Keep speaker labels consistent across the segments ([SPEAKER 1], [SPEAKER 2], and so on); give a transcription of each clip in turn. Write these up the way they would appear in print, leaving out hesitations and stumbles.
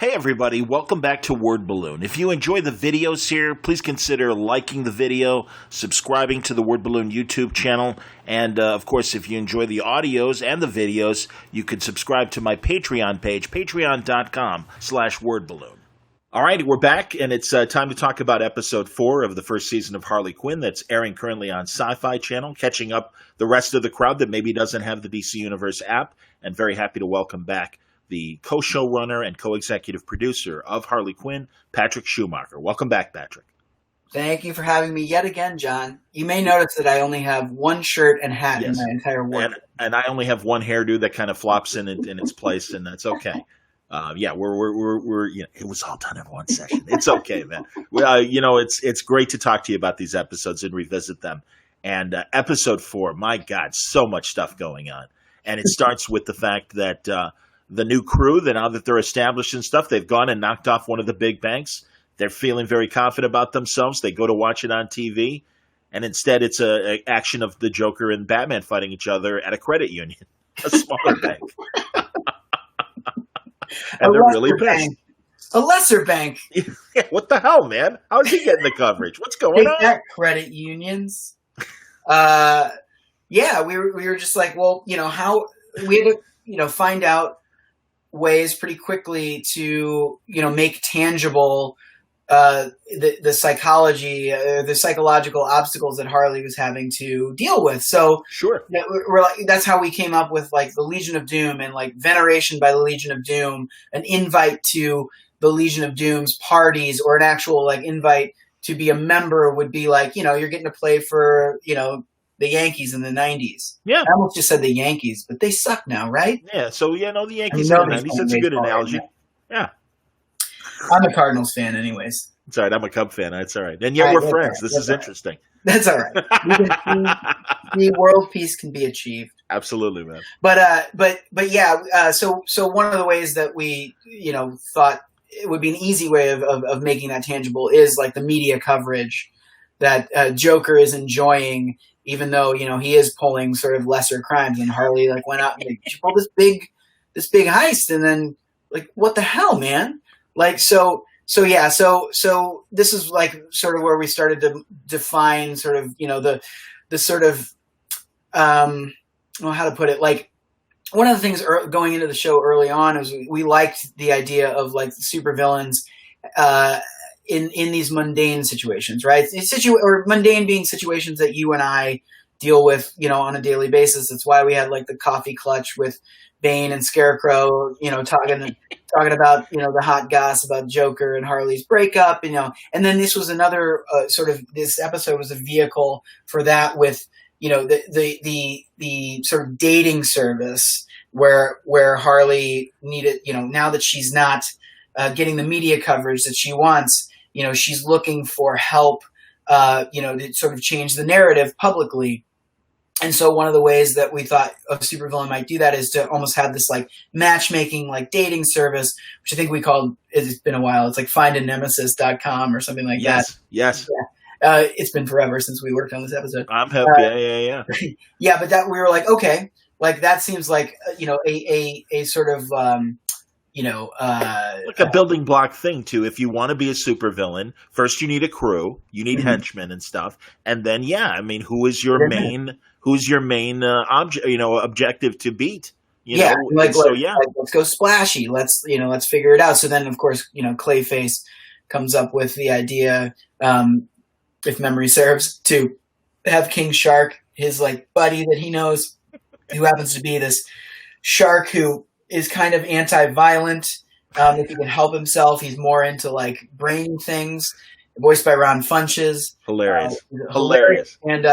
[SPEAKER 1] Hey everybody, welcome back to Word Balloon. If you enjoy the videos here, please consider liking the video, subscribing to the Word Balloon YouTube channel, and of course, if you enjoy the audios and the videos, you can subscribe to my Patreon page, patreon.com/wordballoon. All right, we're back, and it's time to talk about episode 4 of the first season of Harley Quinn that's airing currently on Sci-Fi Channel, catching up the rest of the crowd that maybe doesn't have the DC Universe app, and very happy to welcome back the co-showrunner and co-executive producer of Harley Quinn, Patrick Schumacker. Welcome back, Patrick.
[SPEAKER 2] Thank you for having me yet again, John. You may notice that I only have one shirt and hat in my entire wardrobe.
[SPEAKER 1] And I only have one hairdo that kind of flops in its place, and that's okay. It was all done in one session. It's okay, man. It's great to talk to you about these episodes and revisit them. And episode 4, my God, so much stuff going on. And it starts with the fact that the new crew, now that they're established and stuff, they've gone and knocked off one of the big banks. They're feeling very confident about themselves. They go to watch it on TV, and instead it's a action of the Joker and Batman fighting each other at a credit union, a smaller bank. And they're really pissed.
[SPEAKER 2] A lesser bank.
[SPEAKER 1] Yeah, what the hell, man? How is he getting the coverage? What's going on?
[SPEAKER 2] That credit unions. We were just like, well, how we had to, find out ways pretty quickly to, make tangible the psychology, the psychological obstacles that Harley was having to deal with. So
[SPEAKER 1] sure,
[SPEAKER 2] we're like, that's how we came up with like the Legion of Doom and like veneration by the Legion of Doom, an invite to the Legion of Doom's parties, or an actual like invite to be a member would be like, you're getting to play for, the Yankees in the 90s.
[SPEAKER 1] Yeah.
[SPEAKER 2] I almost just said the Yankees, but they suck now, right?
[SPEAKER 1] Yeah, so, the Yankees in the 90s, that's a good analogy. Yeah.
[SPEAKER 2] I'm a Cardinals fan anyways.
[SPEAKER 1] It's all right, I'm a Cub fan. That's all right. And yet we're friends. This is interesting.
[SPEAKER 2] That's all right. The world peace can be achieved.
[SPEAKER 1] Absolutely, man.
[SPEAKER 2] But so one of the ways that we, thought it would be an easy way of making that tangible is like the media coverage that Joker is enjoying, even though, he is pulling sort of lesser crimes, and Harley like went out and she pulled this big heist, and then like, what the hell, man? Like, so this is like sort of where we started to define sort of, the sort of, how to put it, like one of the things going into the show early on is we liked the idea of like supervillains, in these mundane situations, right? Or mundane being situations that you and I deal with, on a daily basis. That's why we had like the coffee clutch with Bane and Scarecrow, talking about, the hot goss about Joker and Harley's breakup, and then this was another this episode was a vehicle for that with, the sort of dating service where Harley needed, now that she's not getting the media coverage that she wants, she's looking for help, to sort of change the narrative publicly. And so one of the ways that we thought a supervillain might do that is to almost have this like matchmaking, like dating service, which I think we called, it's been a while. It's like findanemesis.com or something like that.
[SPEAKER 1] Yes.
[SPEAKER 2] Yeah. It's been forever since we worked on this episode.
[SPEAKER 1] I'm happy. Yeah.
[SPEAKER 2] Yeah. But that we were like, okay, like that seems like, a sort of,
[SPEAKER 1] like a building block thing too. If you want to be a supervillain, first you need a crew, you need henchmen and stuff, and then who's your main objective to beat?
[SPEAKER 2] Let's go splashy. Let's figure it out. So then, of course, Clayface comes up with the idea, if memory serves, to have King Shark, his like buddy that he knows, who happens to be this shark who is kind of anti-violent. If he can help himself, he's more into like brain things. Voiced by Ron Funches.
[SPEAKER 1] Hilarious.
[SPEAKER 2] And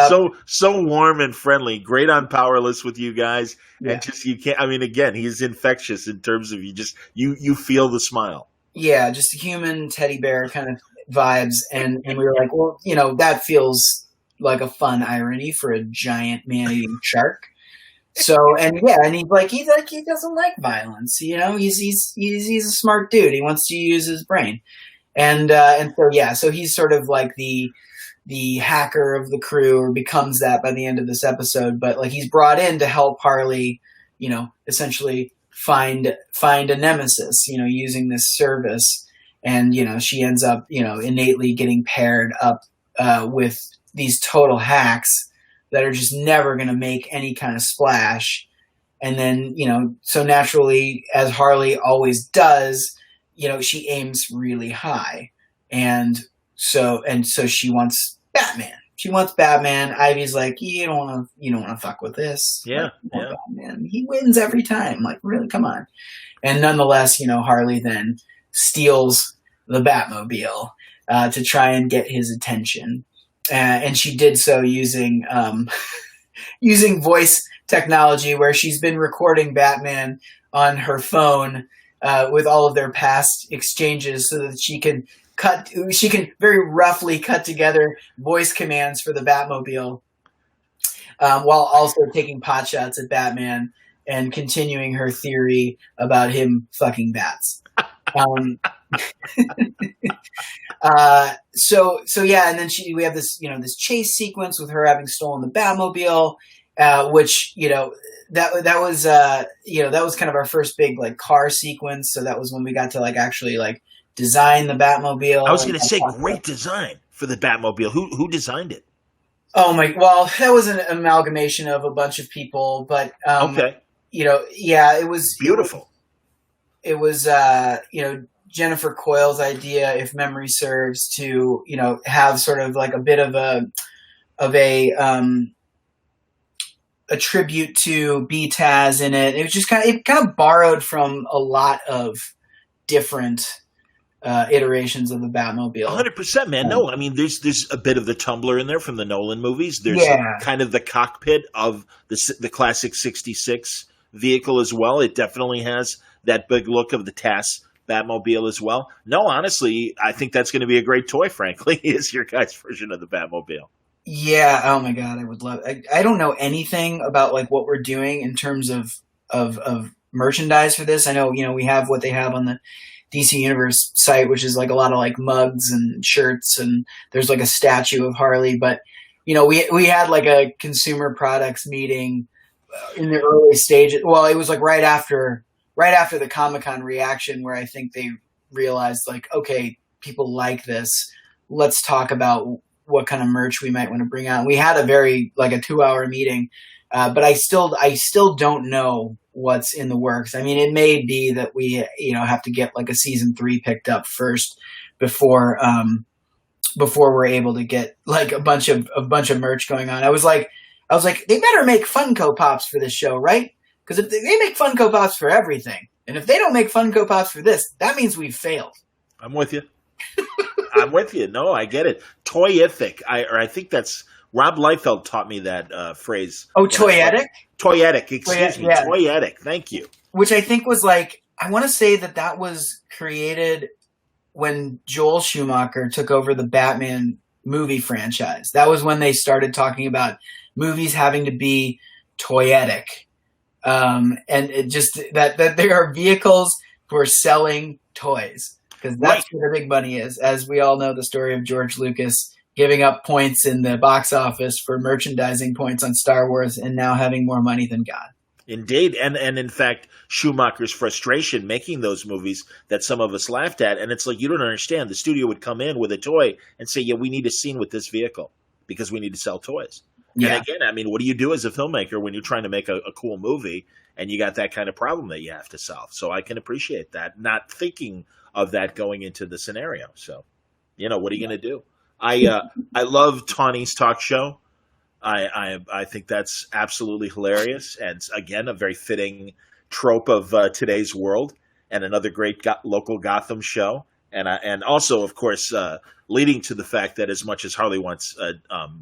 [SPEAKER 1] so warm and friendly. Great on Powerless with you guys. Yeah. And just, you can't, again, he's infectious in terms of you feel the smile.
[SPEAKER 2] Yeah, just human teddy bear kind of vibes. And we were like, well, that feels like a fun irony for a giant man-eating shark. So, and he's like, he doesn't like violence, he's a smart dude. He wants to use his brain. So he's sort of like the hacker of the crew, or becomes that by the end of this episode. But like, he's brought in to help Harley, essentially find a nemesis, using this service. And, she ends up, innately getting paired up with these total hacks that are just never going to make any kind of splash. And then, so naturally, as Harley always does, she aims really high. And so she wants Batman. She wants Batman. Ivy's like, you don't want to fuck with this.
[SPEAKER 1] Yeah,
[SPEAKER 2] like, Batman. He wins every time. Like, really, come on. And nonetheless, Harley then steals the Batmobile to try and get his attention. And she did so using voice technology, where she's been recording Batman on her phone with all of their past exchanges, so that she can very roughly cut together voice commands for the Batmobile, while also taking pot shots at Batman and continuing her theory about him fucking bats. So yeah, and then we have this, this chase sequence with her having stolen the Batmobile, which, that was kind of our first big like car sequence. So that was when we got to like actually like design the Batmobile.
[SPEAKER 1] I was going to say, great design for the Batmobile. Who designed it?
[SPEAKER 2] Well, that was an amalgamation of a bunch of people, but
[SPEAKER 1] okay.
[SPEAKER 2] It was
[SPEAKER 1] beautiful.
[SPEAKER 2] It was Jennifer Coyle's idea, if memory serves, to have sort of like a bit of a tribute to BTAS in it. It was just kind of borrowed from a lot of different iterations of the Batmobile.
[SPEAKER 1] 100%, man. No, I mean, there's a bit of the Tumbler in there from the Nolan movies. There's kind of the cockpit of the classic 66 vehicle as well. It definitely has that big look of the TAS Batmobile as well. No, honestly, I think that's going to be a great toy, frankly, is your guys' version of the Batmobile.
[SPEAKER 2] Yeah, oh my God, I would love it. I don't know anything about like what we're doing in terms of merchandise for this. I know, we have what they have on the DC Universe site, which is like a lot of like mugs and shirts, and there's like a statue of Harley. But we had like a consumer products meeting in the early stages. Well, it was like right after the Comic-Con reaction, where I think they realized like, okay, people like this. Let's talk about what kind of merch we might want to bring out. And we had a 2-hour meeting, but I still don't know what's in the works. I mean, it may be that we, have to get like a season 3 picked up first before we're able to get like a bunch of merch going on. I was like, they better make Funko Pops for this show, right? Because if they make Funko Pops for everything, and if they don't make Funko Pops for this, that means we've failed.
[SPEAKER 1] I'm with you. I'm with you. No, I get it. Toyetic. I think that's Rob Liefeld taught me that phrase.
[SPEAKER 2] Oh, Toyetic?
[SPEAKER 1] Toyetic. Excuse me. Yeah. Toyetic. Thank you.
[SPEAKER 2] Which I think was like, I want to say that was created when Joel Schumacher took over the Batman movie franchise. That was when they started talking about movies having to be toyetic. And it just that there are vehicles for selling toys, because that's where the big money is. As we all know, the story of George Lucas giving up points in the box office for merchandising points on Star Wars, and now having more money than God.
[SPEAKER 1] Indeed. And in fact, Schumacher's frustration making those movies that some of us laughed at. And it's like, you don't understand. The studio would come in with a toy and say, yeah, we need a scene with this vehicle because we need to sell toys. Yeah. And again, I mean, what do you do as a filmmaker when you're trying to make a cool movie and you got that kind of problem that you have to solve? So I can appreciate that, not thinking of that going into the scenario. So, what are you going to do? I love Tawny's talk show. I think that's absolutely hilarious, and again, a very fitting trope of today's world, and another great local Gotham show, and also, of course, leading to the fact that as much as Harley wants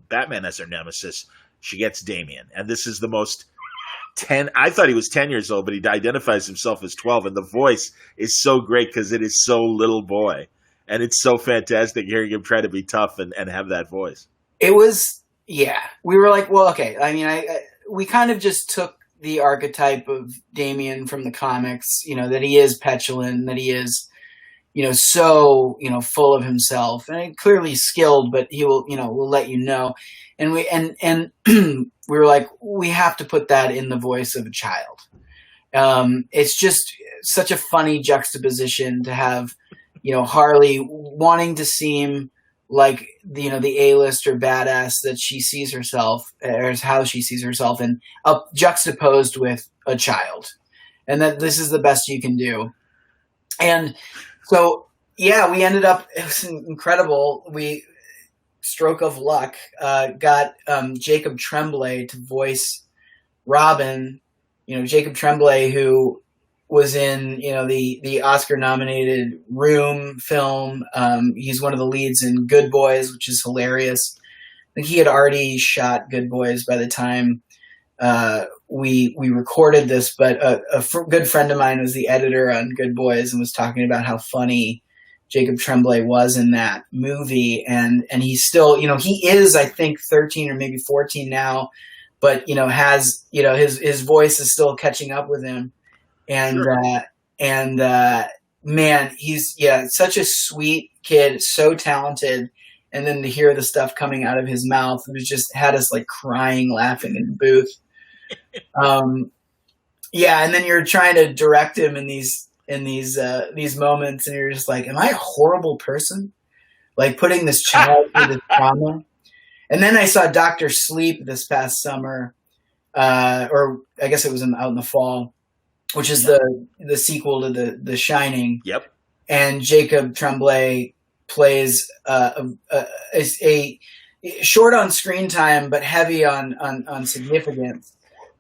[SPEAKER 1] Batman as her nemesis, she gets Damien, and this is the most 10. I thought he was 10 years old, but he identifies himself as 12, and the voice is so great because it is so little boy, and it's so fantastic hearing him try to be tough and have that voice.
[SPEAKER 2] It was. Yeah, we were like, well, okay. I mean, we kind of just took the archetype of Damien from the comics, that he is petulant, that he is, so, full of himself, and clearly skilled, but he will, will let you know. And we were like, we have to put that in the voice of a child. It's just such a funny juxtaposition to have, Harley wanting to seem like the A-lister badass that she sees herself, or how she sees herself, and juxtaposed with a child, and that this is the best you can do. And so, yeah, we ended up. It was incredible. We, stroke of luck, got Jacob Tremblay to voice Robin. Jacob Tremblay, who was in, the Oscar-nominated Room film. He's one of the leads in Good Boys, which is hilarious. I think he had already shot Good Boys by the time we recorded this, but a good friend of mine was the editor on Good Boys and was talking about how funny Jacob Tremblay was in that movie. And he's still, he is, I think, 13 or maybe 14 now, but, has, his voice is still catching up with him. And, sure. Man, he's, such a sweet kid, so talented. And then to hear the stuff coming out of his mouth, it was just had us like crying, laughing in the booth. And then you're trying to direct him in these moments, and you're just like, am I a horrible person? Like putting this child through this trauma. And then I saw Dr. Sleep this past summer, or I guess it was out in the fall, which is the sequel to the Shining.
[SPEAKER 1] Yep.
[SPEAKER 2] And Jacob Tremblay plays a short on screen time, but heavy on significance.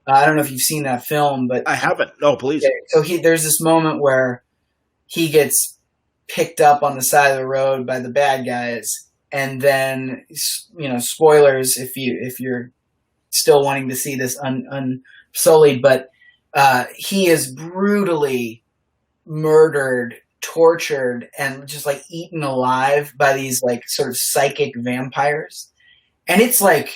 [SPEAKER 2] I don't know if you've seen that film, but
[SPEAKER 1] I haven't. No, please.
[SPEAKER 2] So there's this moment where he gets picked up on the side of the road by the bad guys, and then spoilers if you're still wanting to see this unsullied, but he is brutally murdered, tortured, and just like eaten alive by these like sort of psychic vampires, and it's like.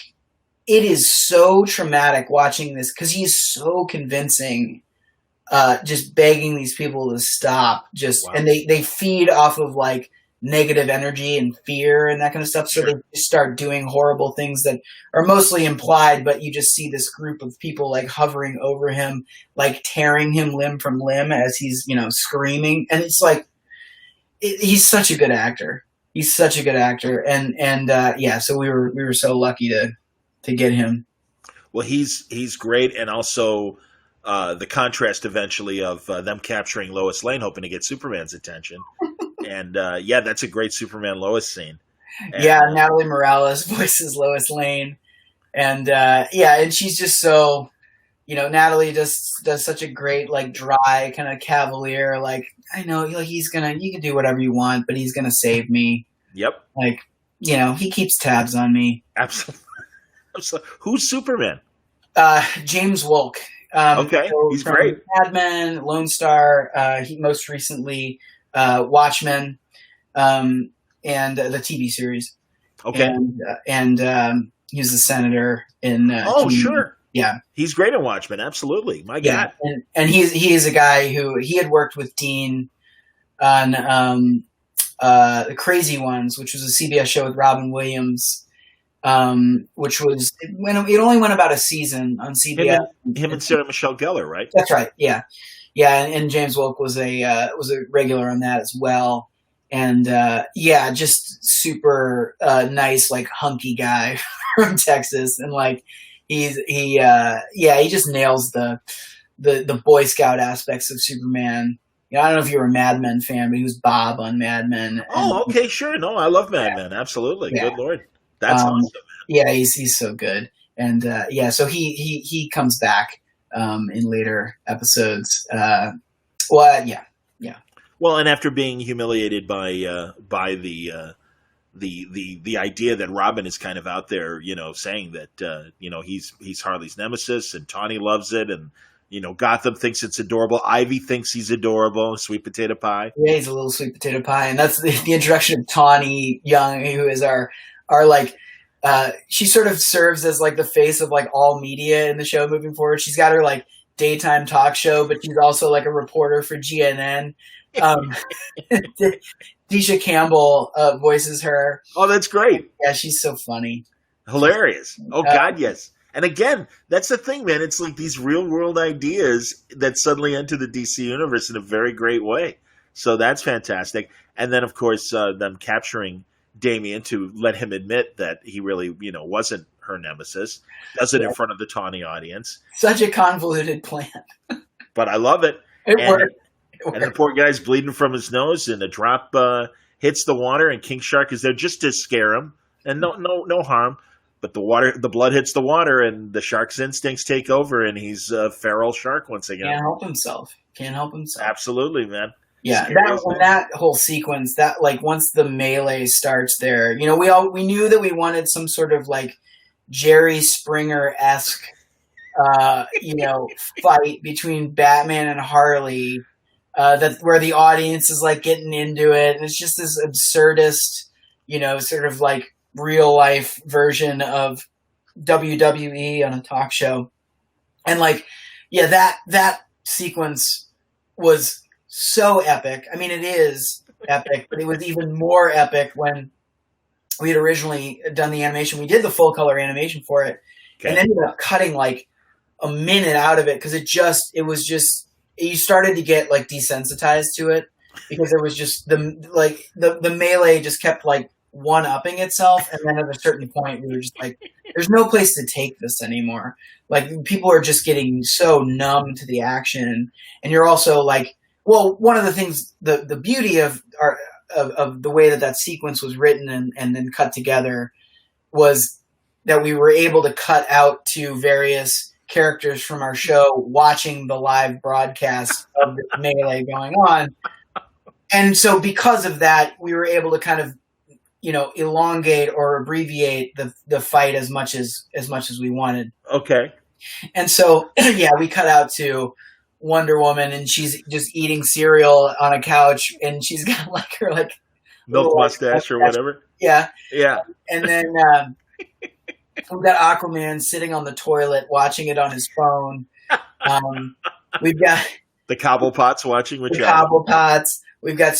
[SPEAKER 2] It is so traumatic watching this because he's so convincing, just begging these people to stop. Wow. And they feed off of like negative energy and fear and that kind of stuff. So They just start doing horrible things that are mostly implied, but you just see this group of people like hovering over him, like tearing him limb from limb as he's screaming. And it's like he's such a good actor. He's such a good actor, and so we were so lucky to get him.
[SPEAKER 1] Well, he's great, and also the contrast eventually of them capturing Lois Lane, hoping to get Superman's attention, and that's a great Superman Lois scene. And,
[SPEAKER 2] Natalie Morales voices Lois Lane, and and she's just so, Natalie does such a great like dry kind of cavalier, like I know like you can do whatever you want, but he's gonna save me.
[SPEAKER 1] Yep.
[SPEAKER 2] Like he keeps tabs on me.
[SPEAKER 1] Absolutely. Who's Superman?
[SPEAKER 2] James Wolk.
[SPEAKER 1] Okay, he's great.
[SPEAKER 2] Mad Men, Lone Star. He most recently Watchmen, and the TV series.
[SPEAKER 1] Okay,
[SPEAKER 2] and he was the senator in.
[SPEAKER 1] Sure.
[SPEAKER 2] Yeah,
[SPEAKER 1] he's great in Watchmen. Absolutely, my God.
[SPEAKER 2] And he is a guy who he had worked with Dean on the Crazy Ones, which was a CBS show with Robin Williams. Which was it only went about a season on CBS.
[SPEAKER 1] Him and Sarah Michelle Gellar, right?
[SPEAKER 2] That's right. Yeah. And James Wolk was a regular on that as well, and just super nice, like hunky guy from Texas, and like he just nails the Boy Scout aspects of Superman. I don't know if you're a Mad Men fan, but he was Bob on Mad Men.
[SPEAKER 1] Oh, okay, sure. No, I love Mad Men. Absolutely. Yeah. Good Lord. That's awesome.
[SPEAKER 2] Yeah, he's so good, and so he comes back in later episodes. Well,
[SPEAKER 1] and after being humiliated by the idea that Robin is kind of out there, saying that he's Harley's nemesis, and Tawny loves it, and Gotham thinks it's adorable. Ivy thinks he's adorable. Sweet potato pie.
[SPEAKER 2] Yeah, he's a little sweet potato pie, and that's the introduction of Tawny Young, who is our like. She sort of serves as like the face of like all media in the show moving forward. She's got her like daytime talk show, but she's also like a reporter for GNN. Tisha Campbell voices her.
[SPEAKER 1] Oh, that's great.
[SPEAKER 2] Yeah, she's so funny.
[SPEAKER 1] Hilarious. Oh God, yes. And again, that's the thing, man. It's like these real world ideas that suddenly enter the DC universe in a very great way. So that's fantastic. And then, of course, them capturing Damien to let him admit that he really, wasn't her nemesis. Does it in front of the Tawny audience.
[SPEAKER 2] Such a convoluted plan.
[SPEAKER 1] But I love it.
[SPEAKER 2] It
[SPEAKER 1] and,
[SPEAKER 2] worked.
[SPEAKER 1] And the poor guy's bleeding from his nose, and the drop hits the water, and King Shark is there just to scare him, and no harm. But the blood hits the water, and the shark's instincts take over, and he's a feral shark once again.
[SPEAKER 2] Can't help himself.
[SPEAKER 1] Absolutely, man.
[SPEAKER 2] Yeah, that whole sequence, that like once the melee starts there, we knew that we wanted some sort of like Jerry Springer-esque, fight between Batman and Harley, where the audience is like getting into it, and it's just this absurdist, sort of like real life version of WWE on a talk show. And like, yeah, that sequence was so epic. I mean, it is epic, but it was even more epic when we had originally done the animation. We did the full color animation for it, and ended up cutting like a minute out of it because you started to get like desensitized to it because it was just the melee just kept like one-upping itself, and then at a certain point we were just like, there's no place to take this anymore. Like, people are just getting so numb to the action, and you're also like, well, one of the things, the beauty of the way that sequence was written and then cut together was that we were able to cut out to various characters from our show watching the live broadcast of the melee going on. And so because of that, we were able to kind of, elongate or abbreviate the fight as much as we wanted.
[SPEAKER 1] Okay.
[SPEAKER 2] And so, yeah, we cut out to Wonder Woman, and she's just eating cereal on a couch, and she's got like her like
[SPEAKER 1] milk mustache or whatever.
[SPEAKER 2] Yeah.
[SPEAKER 1] Yeah.
[SPEAKER 2] And then we've got Aquaman sitting on the toilet watching it on his phone. We've got
[SPEAKER 1] the Cobblepots watching with
[SPEAKER 2] Cobblepots. We've got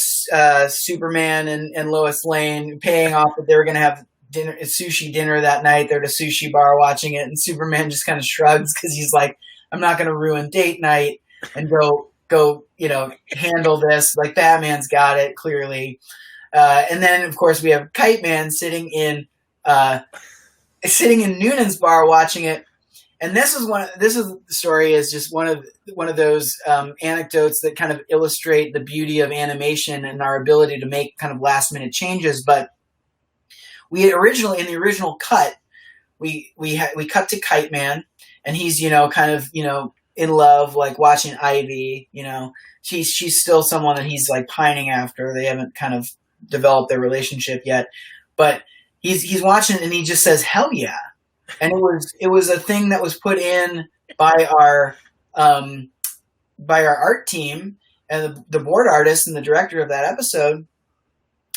[SPEAKER 2] Superman and Lois Lane paying off that they were going to have sushi dinner that night. They're at a sushi bar watching it, and Superman just kind of shrugs because he's like, I'm not going to ruin date night and go handle this. Like, Batman's got it clearly. And then of course we have Kite Man sitting in Noonan's bar watching it. And this is the story is just one of those anecdotes that kind of illustrate the beauty of animation and our ability to make kind of last minute changes. But we had in the original cut, we cut to Kite Man, and he's kind of in love, like watching Ivy. She's still someone that he's like pining after. They haven't kind of developed their relationship yet, but he's watching, and he just says, "Hell yeah." And it was a thing that was put in by our art team and the board artist and the director of that episode.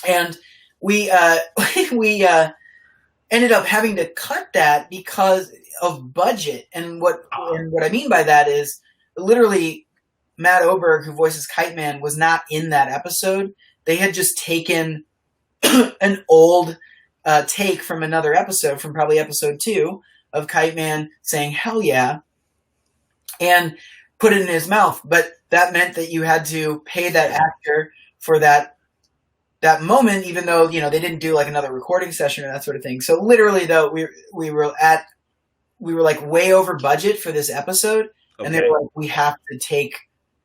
[SPEAKER 2] And we ended up having to cut that because of budget. And what I mean by that is literally Matt Oberg, who voices Kite Man, was not in that episode. They had just taken an old take from another episode, from probably episode 2, of Kite Man saying "hell yeah" and put it in his mouth. But that meant that you had to pay that actor for that moment, even though they didn't do like another recording session or that sort of thing. So literally, though, we were like way over budget for this episode, okay. And they were like, we have to take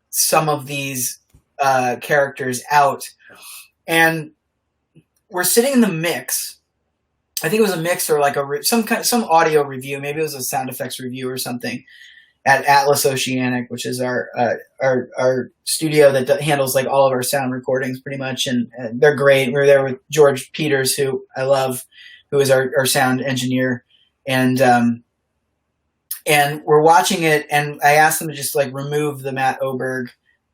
[SPEAKER 2] some of these characters out, and we're sitting in the mix. I think it was a mix or like some audio review. Maybe it was a sound effects review or something at Atlas Oceanic, which is our studio that handles like all of our sound recordings pretty much. And they're great. We were there with George Peters, who I love, who is our sound engineer. And we're watching it, and I asked them to just like remove the Matt Oberg,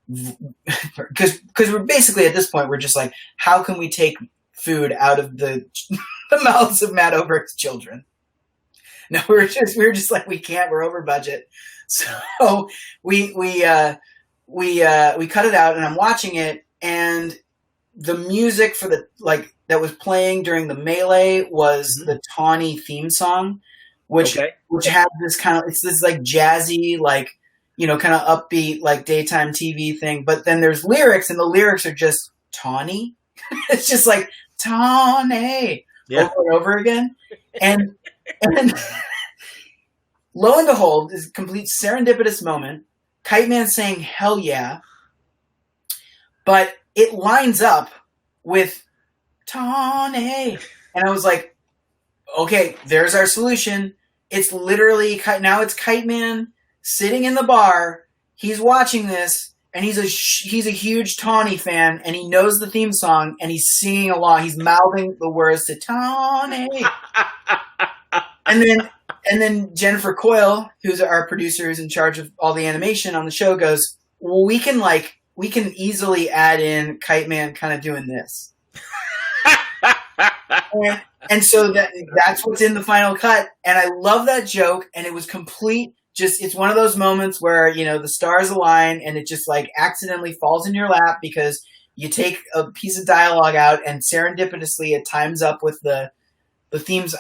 [SPEAKER 2] because we're basically at this point, we're just like, how can we take food out of the mouths of Matt Oberg's children? No, we were just like, we can't. We're over budget, so we cut it out. And I'm watching it, and the music for that was playing during the melee was the Tawny theme song, which
[SPEAKER 1] Okay.
[SPEAKER 2] has this kind of, it's this like jazzy, like, you know, kind of upbeat, like daytime TV thing. But then there's lyrics, and the lyrics are just Tawny. It's just like Tawny over and over again. And lo and behold, this complete serendipitous moment. Kite Man saying "Hell yeah," but it lines up with Tawny, and I was like, "Okay, there's our solution." It's literally it's Kite Man sitting in the bar. He's watching this, and he's a huge Tawny fan, and he knows the theme song, and he's singing along. He's mouthing the words to Tawny, and then Jennifer Coyle, who's our producer, who's in charge of all the animation on the show, goes, "Well, we can easily add in Kite Man kind of doing this." and so that's what's in the final cut. And I love that joke. And it was complete. It's one of those moments where, you know, the stars align and it just like accidentally falls in your lap because you take a piece of dialogue out and serendipitously it times up with the themes.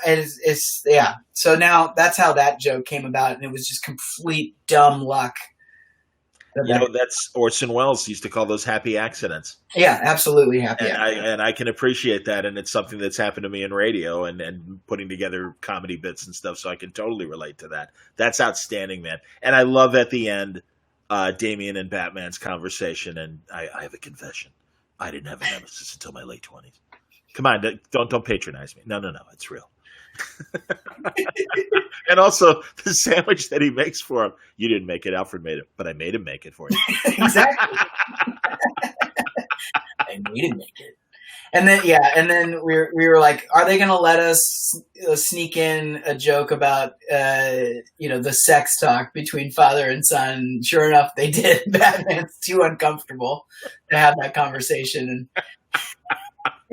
[SPEAKER 2] Yeah. So now that's how that joke came about. And it was just complete dumb luck.
[SPEAKER 1] You know, that's Orson Welles used to call those happy accidents.
[SPEAKER 2] Yeah, absolutely happy.
[SPEAKER 1] And I can appreciate that. And it's something that's happened to me in radio and putting together comedy bits and stuff. So I can totally relate to that. That's outstanding, man. And I love at the end, Damien and Batman's conversation. And I have a confession. I didn't have a nemesis until my late 20s. Come on, don't patronize me. No, it's real. And also the sandwich that he makes for him. You didn't make it. Alfred made it, but I made him make it for you.
[SPEAKER 2] Exactly. I made him make it. And then we were like, are they going to let us sneak in a joke about the sex talk between father and son? Sure enough, they did. Batman's too uncomfortable to have that conversation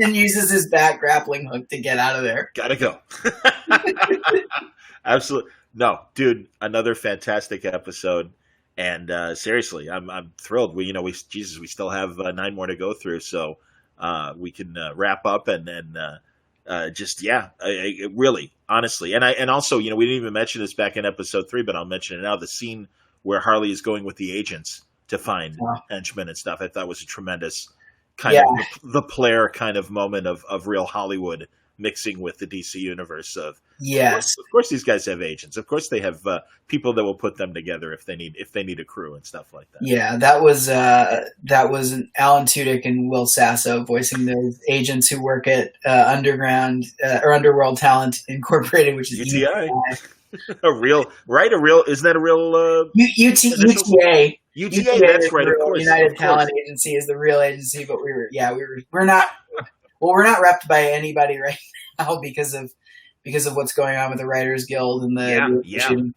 [SPEAKER 2] and uses his bat grappling hook to get out of there.
[SPEAKER 1] Gotta go. Absolutely. No, dude, another fantastic episode. And seriously, I'm thrilled. We still have 9 more to go through. So we can wrap up and then really, honestly. And also, we didn't even mention this back in episode 3, but I'll mention it now. The scene where Harley is going with the agents to find henchmen and stuff, I thought was a tremendous kind of the Player kind of moment of real Hollywood mixing with the DC universe of of course these guys have agents, of course they have people that will put them together if they need a crew and stuff like that.
[SPEAKER 2] That was Alan Tudyk and Will Sasso voicing those agents who work at Underground or Underworld Talent Incorporated, which is
[SPEAKER 1] UTI. Isn't that a real
[SPEAKER 2] UTA?
[SPEAKER 1] UTA, that's right, of course.
[SPEAKER 2] United Talent Agency is the real agency, but we're not repped by anybody right now because of what's going on with the Writers Guild and the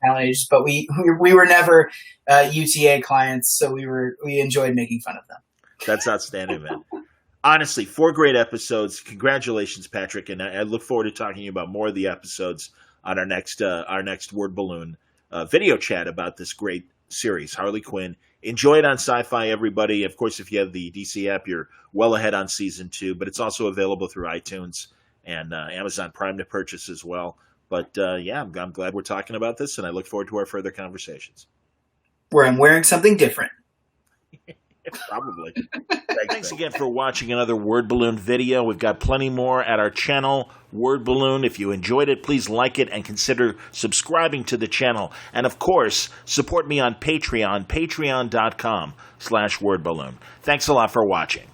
[SPEAKER 2] talent agents. But we were never UTA clients, so we enjoyed making fun of them.
[SPEAKER 1] That's outstanding, man. Honestly, 4 great episodes. Congratulations, Patrick, and I look forward to talking to you about more of the episodes on our next Word Balloon video chat about this great series, Harley Quinn. Enjoy it on Sci-Fi, everybody. Of course, if you have the DC app, you're well ahead on season 2, but it's also available through iTunes and Amazon Prime to purchase as well. But I'm glad we're talking about this, and I look forward to our further conversations.
[SPEAKER 2] Where I'm wearing something different.
[SPEAKER 1] Probably. Thanks again for watching another Word Balloon video. We've got plenty more at our channel, Word Balloon. If you enjoyed it, please like it and consider subscribing to the channel. And of course, support me on Patreon, patreon.com/wordballoon. Thanks a lot for watching.